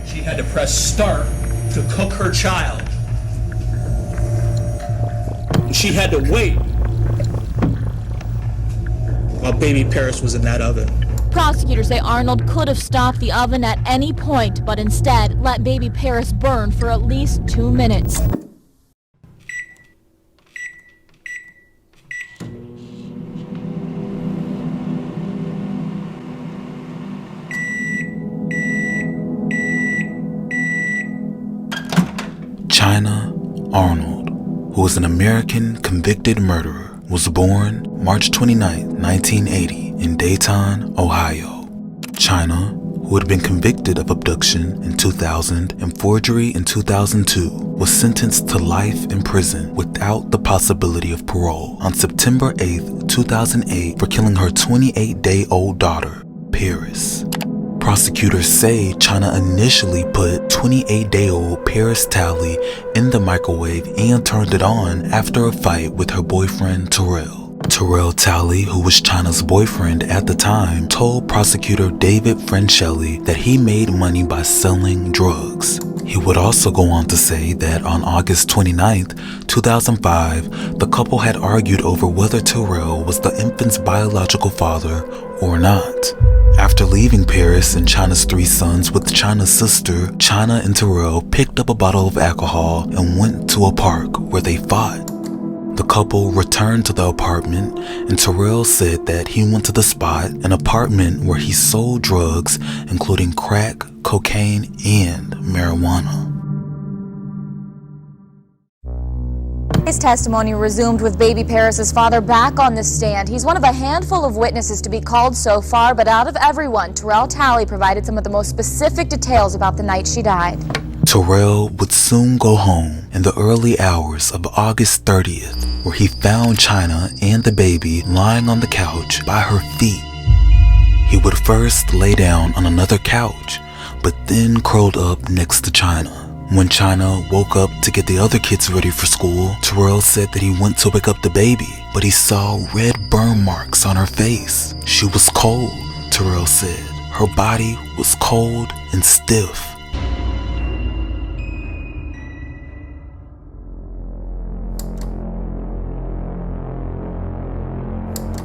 She had to press start to cook her child. She had to wait while baby Paris was in that oven. Prosecutors say Arnold could have stopped the oven at any point, but instead let baby Paris burn for at least 2 minutes. China Arnold, who was an American convicted murderer, was born March 29, 1980 in Dayton, Ohio. China, who had been convicted of abduction in 2000 and forgery in 2002, was sentenced to life in prison without the possibility of parole on September 8, 2008 for killing her 28-day-old daughter, Paris. Prosecutors say China initially put 28-day-old Paris Talley in the microwave and turned it on after a fight with her boyfriend Terrell. Terrell Talley, who was China's boyfriend at the time, told prosecutor David Francelli that he made money by selling drugs. He would also go on to say that on August 29, 2005, the couple had argued over whether Terrell was the infant's biological father or not. After leaving Paris and China's 3 sons with China's sister, China and Terrell picked up a bottle of alcohol and went to a park where they fought. The couple returned to the apartment, and Terrell said that he went to the spot, an apartment where he sold drugs, including crack, cocaine, and marijuana. His testimony resumed with baby Paris's father back on the stand. He's one of a handful of witnesses to be called so far, but out of everyone, Terrell Talley provided some of the most specific details about the night she died. Terrell would soon go home in the early hours of August 30th, where he found China and the baby lying on the couch by her feet. He would first lay down on another couch, but then curled up next to China. When China woke up to get the other kids ready for school, Terrell said that he went to wake up the baby, but he saw red burn marks on her face. She was cold, Terrell said. Her body was cold and stiff.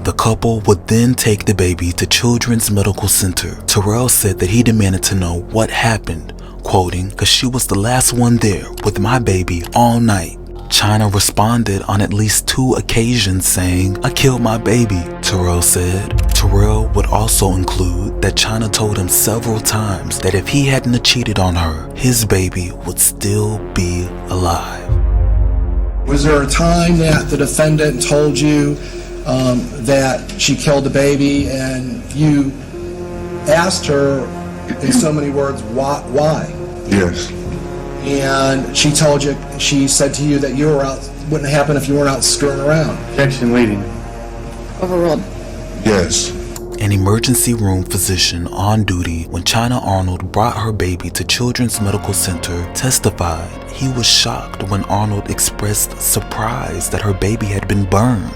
The couple would then take the baby to Children's Medical Center. Terrell said that he demanded to know what happened, quoting, "'Cause she was the last one there with my baby all night." China responded on at least 2 occasions saying, "I killed my baby," Terrell said. Terrell would also include that China told him several times that if he hadn't cheated on her, his baby would still be alive. Was there a time that the defendant told you that she killed the baby and you asked her in so many words, why? Yes. And she told you, she said to you that you were out, wouldn't happen if you weren't out screwing around. Objection leading. Overruled. Yes. An emergency room physician on duty when China Arnold brought her baby to Children's Medical Center testified he was shocked when Arnold expressed surprise that her baby had been burned.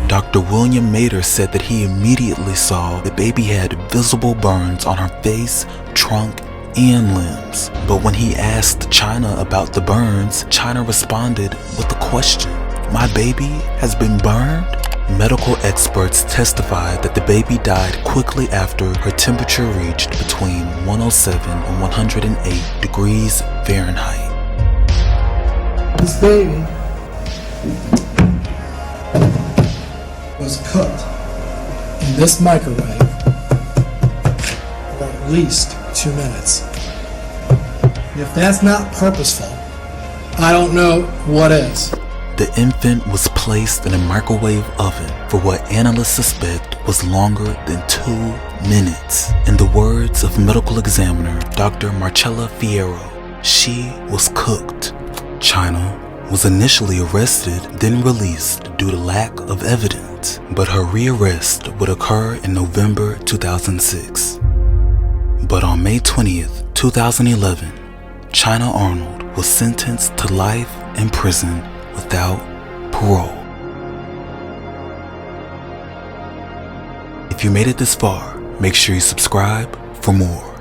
Dr. William Mader said that he immediately saw the baby had visible burns on her face, trunk, and limbs. But when he asked China about the burns, China responded with a question. "My baby has been burned?" Medical experts testified that the baby died quickly after her temperature reached between 107 and 108 degrees Fahrenheit. This baby was cooked in this microwave for at least 2 minutes. If that's not purposeful, I don't know what is. The infant was placed in a microwave oven for what analysts suspect was longer than 2 minutes. In the words of medical examiner Dr. Marcella Fierro, she was cooked. China was initially arrested, then released due to lack of evidence, but her rearrest would occur in November 2006. But on May 20th, 2011, China Arnold was sentenced to life in prison without parole. If you made it this far, make sure you subscribe for more.